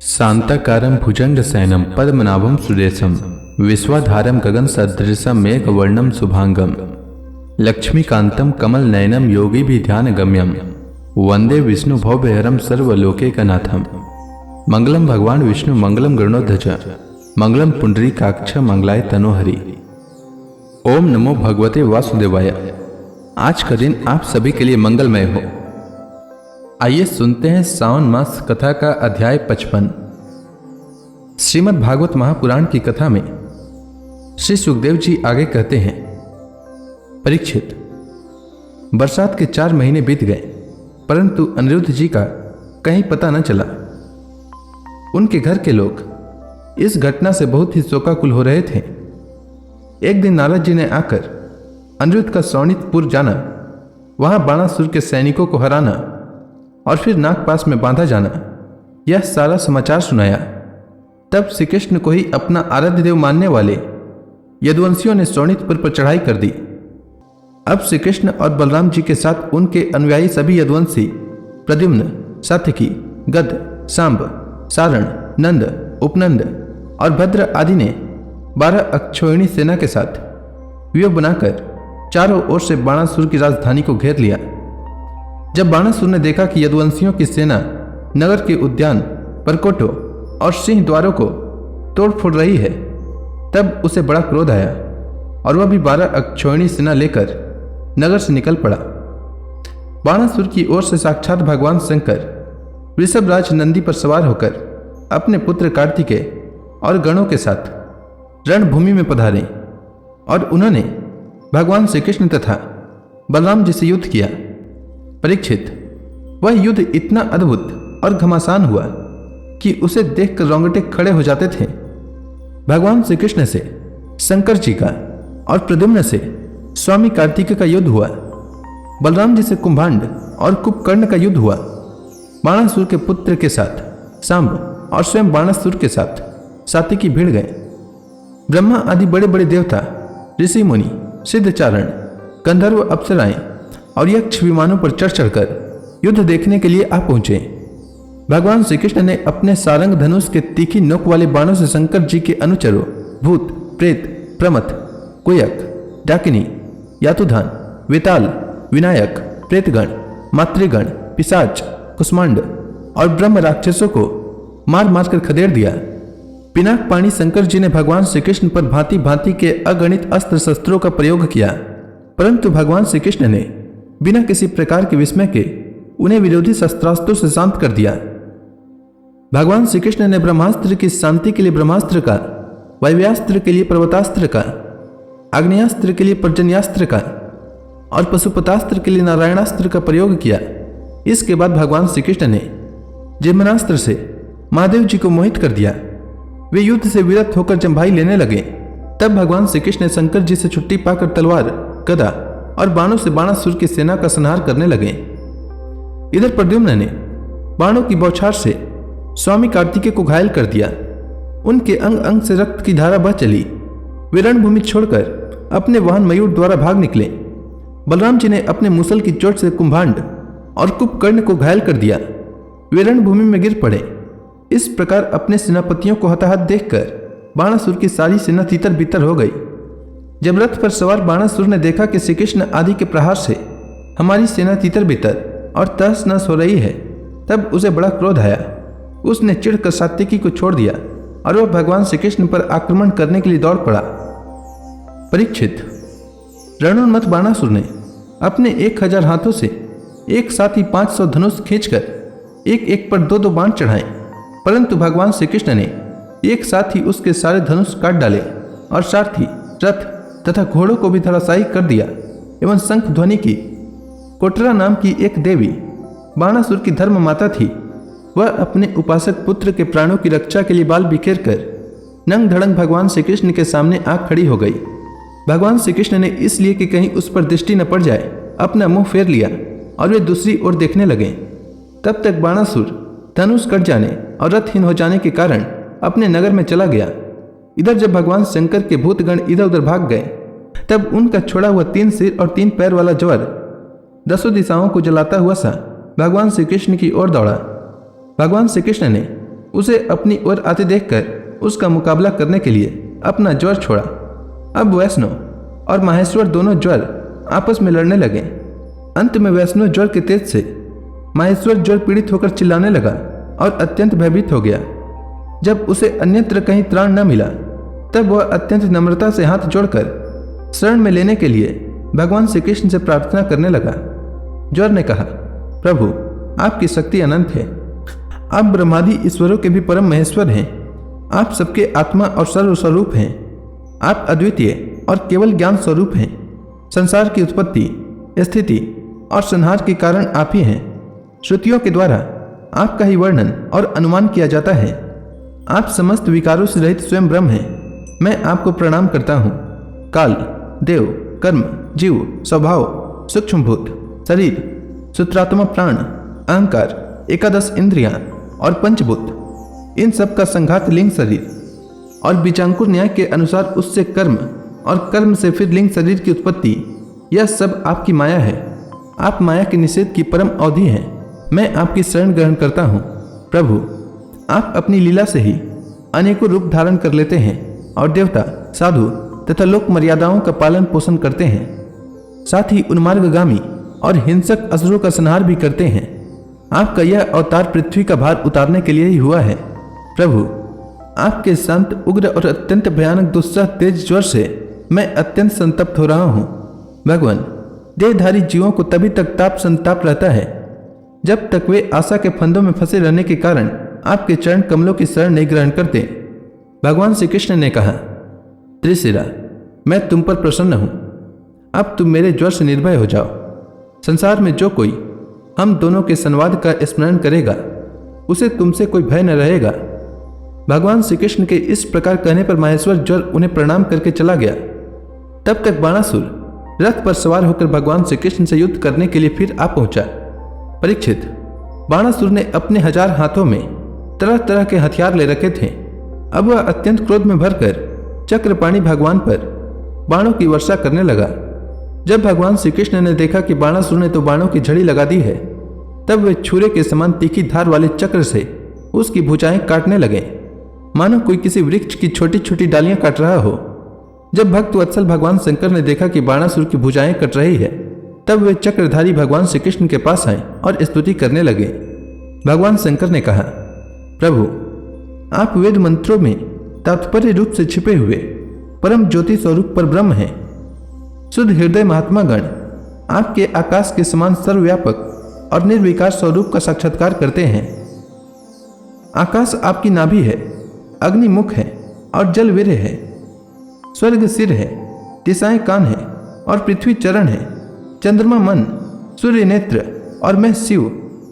शांताकारं भुजंगशयनं पद्मनाभं सुरेशं विश्वाधारं गगनसदृशं मेघवर्णं शुभांगं लक्ष्मीकान्तं कमलनयनं योगिभिध्यानगम्यं वन्दे विष्णुभवभयहरं सर्वलोकैकनाथं। मंगलम भगवान विष्णु मंगलम गरुड़ध्वज मंगलम पुंडरीकाक्ष मंगलाय तनोहरि। ओम नमो भगवते वासुदेवाय। आज का दिन आप सभी के लिए मंगलमय हो। आइए सुनते हैं सावन मास कथा का अध्याय 55। श्रीमद् भागवत महापुराण की कथा में श्री सुखदेव जी आगे कहते हैं, परीक्षित, बरसात के 4 महीने बीत गए परंतु अनिरुद्ध जी का कहीं पता न चला। उनके घर के लोग इस घटना से बहुत ही शोकाकुल हो रहे थे। एक दिन नारद जी ने आकर अनिरुद्ध का शोणितपुर जाना, वहां बाणासुर के सैनिकों को हराना और फिर नागपास में बांधा जाना, यह सारा समाचार सुनाया। तब श्री कृष्ण को ही अपना आराध्य देव मानने वाले यदुवंशियों ने शोणितपुर पर चढ़ाई कर दी। अब श्री कृष्ण और बलराम जी के साथ उनके अनुयायी सभी यदुवंशी प्रद्युम्न, सात्यकी, गद, सांब, सारण, नंद, उपनंद और भद्र आदि ने 12 अक्षौहिणी सेना के साथ व्यूह बनाकर चारों ओर से बाणासुर की राजधानी को घेर लिया। जब बाणासुर ने देखा कि यदुवंशियों की सेना नगर के उद्यान, परकोटों और सिंह द्वारों को तोड़ फोड़ रही है, तब उसे बड़ा क्रोध आया और वह भी 12 अक्षौहिणी सेना लेकर नगर से निकल पड़ा। बाणासुर की ओर से साक्षात भगवान शंकर वृषभराज नंदी पर सवार होकर अपने पुत्र कार्तिकेय और गणों के साथ रणभूमि में पधारे और उन्होंने भगवान श्री कृष्ण तथा बलराम जी से युद्ध किया। परीक्षित, वह युद्ध इतना अद्भुत और घमासान हुआ कि उसे देखकर रोंगटे खड़े हो जाते थे। भगवान श्री कृष्ण से शंकर जी का और प्रद्युम्न से स्वामी कार्तिकेय का युद्ध हुआ। बलराम जी से कुंभांड और कुंभकर्ण का युद्ध हुआ। बाणासुर के पुत्र के साथ सांब और स्वयं बाणासुर के साथ सात्यकी भिड़ गए। ब्रह्मा आदि बड़े बड़े देवता, ऋषि मुनि, सिद्धचारण, गंधर्व, अप्सराएं और यक्ष विमानों पर चढ़ चढ़कर युद्ध देखने के लिए आ पहुंचे। भगवान श्री कृष्ण ने अपने सारंग धनुष के तीखी नोक वाले बाणों से शंकर जी के अनुचरों भूत, प्रेत, प्रमथ, कुयक, डाकिनी, यातुधान, वेताल, विनायक, प्रेतगण, मातृगण, पिशाच, कुष्मांड और ब्रह्म राक्षसों को मार मार कर खदेड़ दिया। पिनाक पाणी शंकर जी ने भगवान श्री कृष्ण पर भांति भांति के अगणित अस्त्र शस्त्रों का प्रयोग किया, परंतु भगवान श्री कृष्ण ने बिना किसी प्रकार के विस्मय के उन्हें विरोधी शस्त्रास्त्रों से शांत कर दिया। भगवान श्री कृष्ण ने ब्रह्मास्त्र की शांति के लिए ब्रह्मास्त्र का, वायव्यास्त्र के लिए पर्वतास्त्र का, आग्नेयास्त्र के लिए पर्जन्यास्त्र का और पशुपतास्त्र के लिए नारायणास्त्र का प्रयोग किया। इसके बाद भगवान श्री कृष्ण ने जिह्मनास्त्र से महादेव जी को मोहित कर दिया। वे युद्ध से विरत होकर जंभाई लेने लगे। तब भगवान श्री कृष्ण ने शंकर जी से छुट्टी पाकर तलवार, गदा और बाणों से बाणासुर की सेना का संहार करने लगे। इधर प्रद्युम्न ने बाणों की बौछार से स्वामी कार्तिकेय को घायल कर दिया। उनके अंग अंग से रक्त की धारा बह चली। वे रणभूमि छोड़कर अपने वाहन मयूर द्वारा भाग निकले। बलराम जी ने अपने मुसल की चोट से कुंभांड और कुंभकर्ण को घायल कर दिया। वे रणभूमि में गिर पड़े। इस प्रकार अपने सेनापतियों को हताहत देखकर बाणासुर की सारी सेना तितर बितर हो गई। जब रथ पर सवार बाणासुर ने देखा कि श्री कृष्ण आदि के प्रहार से हमारी सेना तितर बितर और तहस नहस हो रही है, तब उसे बड़ा क्रोध आया। उसने चिढ़कर सात्यकी को छोड़ दिया और वह भगवान श्री कृष्ण पर आक्रमण करने के लिए दौड़ पड़ा। परीक्षित, रणोन्मत्त बाणासुर ने अपने 1000 हाथों से एक साथ ही 500 धनुष खींचकर एक एक पर 2-2 बाण चढ़ाए, परंतु भगवान श्री कृष्ण ने एक साथ ही उसके सारे धनुष काट डाले और सारथी, रथ तथा घोड़ों को भी धराशायी कर दिया। एवं शंख ध्वनि की कोटरा नाम की एक देवी बाणासुर की धर्म माता थी। वह अपने उपासक पुत्र के प्राणों की रक्षा के लिए बाल बिखेर कर नंग धड़ंग भगवान श्री कृष्ण के सामने आ खड़ी हो गई। भगवान श्री कृष्ण ने इसलिए कि कहीं उस पर दृष्टि न पड़ जाए अपना मुंह फेर लिया और वे दूसरी ओर देखने लगे। तब तक बाणासुर धनुष कट जाने और रथहीन हो जाने के कारण अपने नगर में चला गया। इधर जब भगवान शंकर के भूतगण इधर उधर भाग गए, तब उनका छोड़ा हुआ 3 सिर और 3 पैर वाला ज्वर 10 दिशाओं को जलाता हुआ सा भगवान श्री कृष्ण की ओर दौड़ा। भगवान श्री कृष्ण ने उसे अपनी ओर आते देखकर उसका मुकाबला करने के लिए अपना ज्वर छोड़ा। अब वैष्णव और माहेश्वर दोनों ज्वर आपस में लड़ने लगे। अंत में वैष्णव ज्वर के तेज से माहेश्वर ज्वर पीड़ित होकर चिल्लाने लगा और अत्यंत भयभीत हो गया। जब उसे अन्यत्र कहीं त्राण न मिला तब वह अत्यंत नम्रता से हाथ जोड़कर शरण में लेने के लिए भगवान श्री कृष्ण से प्रार्थना करने लगा। ज्वर ने कहा, प्रभु आपकी शक्ति अनंत है, आप ब्रह्मादि ईश्वरों के भी परम महेश्वर हैं, आप सबके आत्मा और सर्वस्वरूप हैं, आप अद्वितीय और केवल ज्ञान स्वरूप हैं। संसार की उत्पत्ति, स्थिति और संहार के कारण आप ही हैं। श्रुतियों के द्वारा आपका ही वर्णन और अनुमान किया जाता है। आप समस्त विकारों से रहित स्वयं ब्रह्म हैं। मैं आपको प्रणाम करता हूँ। काल, देव, कर्म, जीव, स्वभाव, सूक्ष्मभूत, शरीर, सूत्रात्मा, प्राण, अहंकार, एकादश इंद्रियां और पंचभूत, इन सब का संघात लिंग शरीर और बीजांकुर न्याय के अनुसार उससे कर्म और कर्म से फिर लिंग शरीर की उत्पत्ति, यह सब आपकी माया है। आप माया के निषेध की परम अवधि हैं। मैं आपकी शरण ग्रहण करता हूँ। प्रभु आप अपनी लीला से ही अनेकों रूप धारण कर लेते हैं और देवता, साधु तथा लोक मर्यादाओं का पालन पोषण करते हैं। साथ ही उन्मार्गगामी और हिंसक असुरों का संहार भी करते हैं। आपका यह अवतार पृथ्वी का भार उतारने के लिए ही हुआ है। प्रभु आपके शांत, उग्र और अत्यंत भयानक दुस्सह तेज ज्वर से मैं अत्यंत संतप्त हो रहा हूँ। भगवान, देहधारी जीवों को तभी तक ताप संताप रहता है जब तक वे आशा के फंदों में फंसे रहने के कारण आपके चरण कमलों की शरण नहीं ग्रहण करते। भगवान श्री कृष्ण ने कहा, त्रिशिरा, मैं तुम पर प्रसन्न हूं। अब तुम मेरे ज्वर से निर्भय हो जाओ। संसार में जो कोई हम दोनों के संवाद का स्मरण करेगा उसे तुमसे कोई भय न रहेगा। भगवान श्री कृष्ण के इस प्रकार कहने पर माहेश्वर ज्वर उन्हें प्रणाम करके चला गया। तब तक बाणासुर रथ पर सवार होकर भगवान श्री कृष्ण से युद्ध करने के लिए फिर आ पहुंचा। परीक्षित, बाणासुर ने अपने 1000 हाथों में तरह तरह के हथियार ले रखे थे। अब वह अत्यंत क्रोध में भरकर चक्रपाणी भगवान पर बाणों की वर्षा करने लगा। जब भगवान श्री कृष्ण ने देखा कि बाणासुर ने तो बाणों की झड़ी लगा दी है, तब वे छुरे के समान तीखी धार वाले चक्र से उसकी भुजाएं काटने लगे, मानो कोई किसी वृक्ष की छोटी छोटी डालियां काट रहा हो। जब भक्त वत्सल भगवान शंकर ने देखा कि बाणासुर की भुजाएं कट रही है, तब वे चक्रधारी भगवान श्री कृष्ण के पास आए और स्तुति करने लगे। भगवान शंकर ने कहा, प्रभु आप वेद मंत्रों में तात्पर्य रूप से छिपे हुए परम ज्योति स्वरूप पर ब्रह्म हैं। शुद्ध हृदय महात्मागण आपके आकाश के समान सर्वव्यापक और निर्विकार स्वरूप का साक्षात्कार करते हैं। आकाश आपकी नाभि है, अग्नि मुख है और जल वीर्य है, स्वर्ग सिर है, दिशाएं कान है और पृथ्वी चरण है, चंद्रमा मन, सूर्य नेत्र और मैं शिव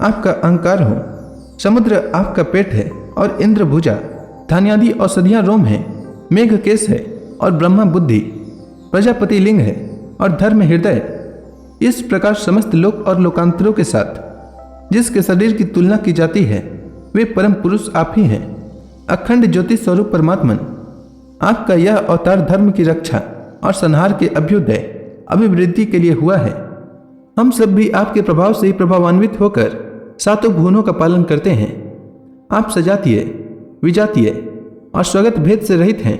आपका अहंकार हूँ। समुद्र आपका पेट है और इंद्र भुजा, धान्यादि औषधियाँ रोम है, मेघ केश है और ब्रह्मा बुद्धि, प्रजापति लिंग है और धर्म हृदय। इस प्रकार समस्त लोक और लोकांतरों के साथ जिसके शरीर की तुलना की जाती है वे परम पुरुष आप ही हैं। अखंड ज्योति स्वरूप परमात्मन, आपका यह अवतार धर्म की रक्षा और संहार के अभ्युदय अभिवृद्धि के लिए हुआ है। हम सब भी आपके प्रभाव से ही प्रभावान्वित होकर सातों भुवनों का पालन करते हैं। आप सजातीय, विजातीय और स्वगत भेद से रहित हैं।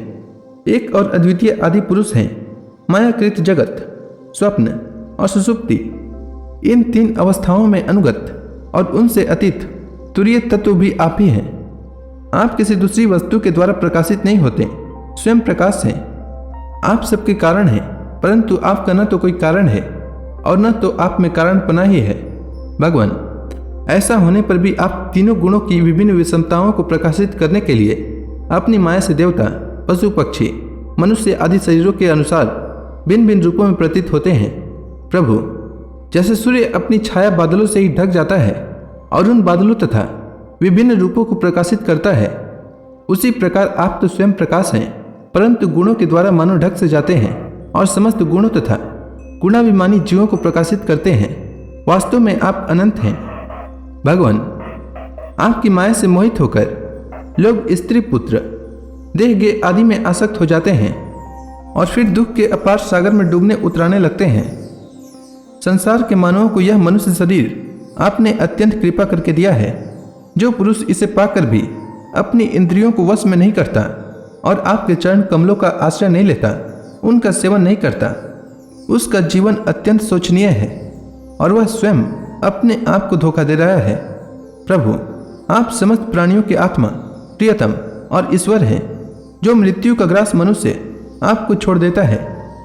एक और अद्वितीय आदि पुरुष हैं। मायाकृत जगत, स्वप्न और सुषुप्ति, इन 3 अवस्थाओं में अनुगत और उनसे अतीत तुरीय तत्व भी आप ही हैं। आप किसी दूसरी वस्तु के द्वारा प्रकाशित नहीं होते, स्वयं प्रकाश हैं। आप सबके कारण हैं, परंतु आपका न तो कोई कारण है और न तो आप में कारणपना ही है। भगवान, ऐसा होने पर भी आप तीनों गुणों की विभिन्न विषमताओं को प्रकाशित करने के लिए अपनी माया से देवता, पशु पक्षी, मनुष्य आदि शरीरों के अनुसार भिन्न भिन्न रूपों में प्रतीत होते हैं। प्रभु, जैसे सूर्य अपनी छाया बादलों से ही ढक जाता है और उन बादलों तथा विभिन्न रूपों को प्रकाशित करता है, उसी प्रकार आप तो स्वयं प्रकाश हैं, परंतु गुणों के द्वारा मानो ढक से जाते हैं और समस्त गुणों तथा गुणाभिमानी जीवों को प्रकाशित करते हैं। वास्तव में आप अनंत हैं। भगवान, आपकी माया से मोहित होकर लोग स्त्री पुत्र, देह गे आदि में आसक्त हो जाते हैं और फिर दुख के अपार सागर में डूबने उतराने लगते हैं। संसार के मानवों को यह मनुष्य शरीर आपने अत्यंत कृपा करके दिया है। जो पुरुष इसे पाकर भी अपनी इंद्रियों को वश में नहीं करता और आपके चरण कमलों का आश्रय नहीं लेता, उनका सेवन नहीं करता, उसका जीवन अत्यंत शोचनीय है और वह स्वयं अपने आप को धोखा दे रहा है। प्रभु, आप समस्त प्राणियों के आत्मा, प्रियतम और ईश्वर हैं। जो मृत्यु का ग्रास मनुष्य आपको छोड़ देता है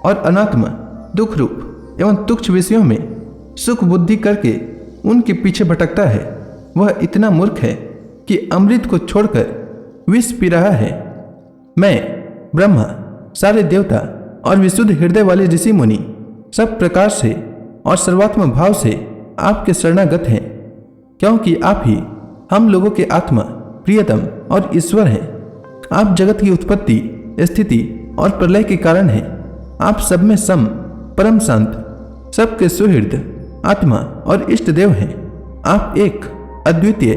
और अनात्मा, दुख रूप एवं तुच्छ विषयों में सुख बुद्धि करके उनके पीछे भटकता है, वह इतना मूर्ख है कि अमृत को छोड़कर विष पी रहा है। मैं, ब्रह्मा, सारे देवता और विशुद्ध हृदय वाले ऋषि मुनि सब प्रकार से और सर्वात्म भाव से आपके शरणागत हैं, क्योंकि आप ही हम लोगों के आत्मा, प्रियतम और ईश्वर हैं। आप जगत की उत्पत्ति, स्थिति और प्रलय के कारण हैं। आप सब में सम, परम शांत, सबके सुहृद, आत्मा और इष्ट देव हैं। आप एक, अद्वितीय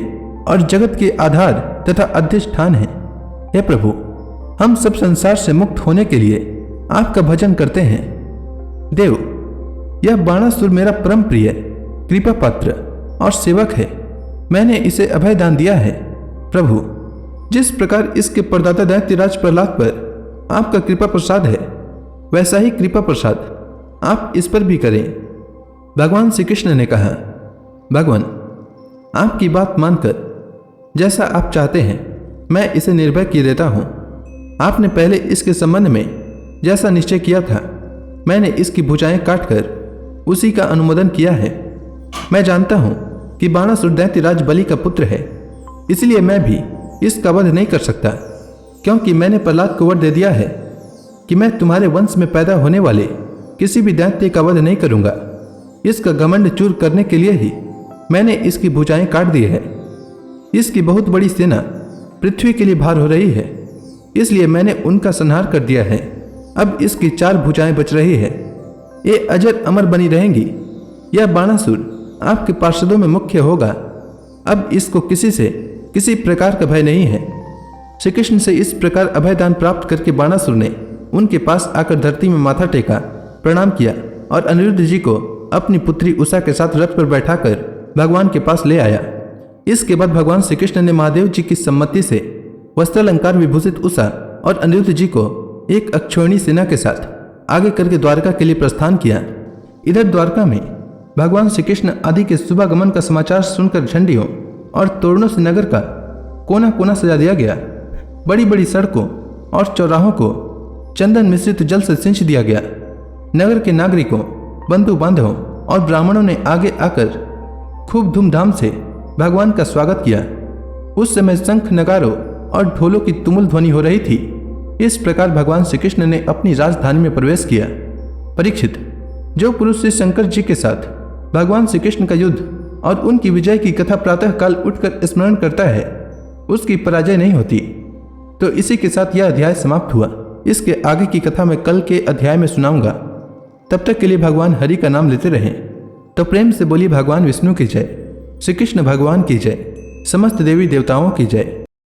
और जगत के आधार तथा अधिष्ठान हैं। हे प्रभु, हम सब संसार से मुक्त होने के लिए आपका भजन करते हैं। देव, यह बाणासुर मेरा परम प्रिय, कृपा पात्र और सेवक है। मैंने इसे अभय दान दिया है। प्रभु, जिस प्रकार इसके परदाता दैत्यराज प्रहलाद पर आपका कृपा प्रसाद है, वैसा ही कृपा प्रसाद आप इस पर भी करें। भगवान श्री कृष्ण ने कहा, भगवान, आपकी बात मानकर जैसा आप चाहते हैं मैं इसे निर्भय किए देता हूँ। आपने पहले इसके संबंध में जैसा निश्चय किया था, मैंने इसकी भुजाएं काटकर उसी का अनुमोदन किया है। मैं जानता हूँ कि बाणासुर दैत्यराज बलि का पुत्र है, इसलिए मैं भी इसका वध नहीं कर सकता, क्योंकि मैंने प्रहलाद को वर दे दिया है कि मैं तुम्हारे वंश में पैदा होने वाले किसी भी दैत्य का वध नहीं करूंगा। इसका घमंड चूर करने के लिए ही मैंने इसकी भुजाएं काट दी है। इसकी बहुत बड़ी सेना पृथ्वी के लिए भार हो रही है, इसलिए मैंने उनका संहार कर दिया है। अब इसकी 4 भुजाएं बच रही है, ये अजर अमर बनी रहेंगी। यह बाणासुर आपके पार्षदों में मुख्य होगा। अब इसको किसी से किसी प्रकार का भय नहीं है। श्री कृष्ण से इस प्रकार अभयदान प्राप्त करके बाणासुर ने उनके पास आकर धरती में माथा टेका, प्रणाम किया और अनिरुद्ध जी को अपनी पुत्री उषा के साथ रथ पर बैठाकर भगवान के पास ले आया। इसके बाद भगवान श्री कृष्ण ने महादेव जी की सम्मति से वस्त्रालंकार विभूषित उषा और अनिरुद्ध जी को एक अक्षौहिणी सेना के साथ आगे करके द्वारका के लिए प्रस्थान किया। इधर द्वारका में भगवान श्री कृष्ण आदि के शुभागमन का समाचार सुनकर झंडियों और तोरणों से नगर का कोना कोना सजा दिया गया। बड़ी बड़ी सड़कों और चौराहों को चंदन मिश्रित जल से सिंच दिया गया। नगर के नागरिकों, बंधु बांधवों और ब्राह्मणों ने आगे आकर खूब धूमधाम से भगवान का स्वागत किया। उस समय शंख, नगारों और ढोलों की तुमुल ध्वनि हो रही थी। इस प्रकार भगवान श्री कृष्ण ने अपनी राजधानी में प्रवेश किया। परीक्षित, जो पुरुष श्री शंकर जी के साथ भगवान श्री कृष्ण का युद्ध और उनकी विजय की कथा प्रातः काल उठकर स्मरण करता है, उसकी पराजय नहीं होती। तो इसी के साथ यह अध्याय समाप्त हुआ। इसके आगे की कथा मैं कल के अध्याय में सुनाऊंगा। तब तक के लिए भगवान हरि का नाम लेते रहें। तो प्रेम से बोली भगवान विष्णु की जय, श्री कृष्ण भगवान की जय, समस्त देवी देवताओं की जय।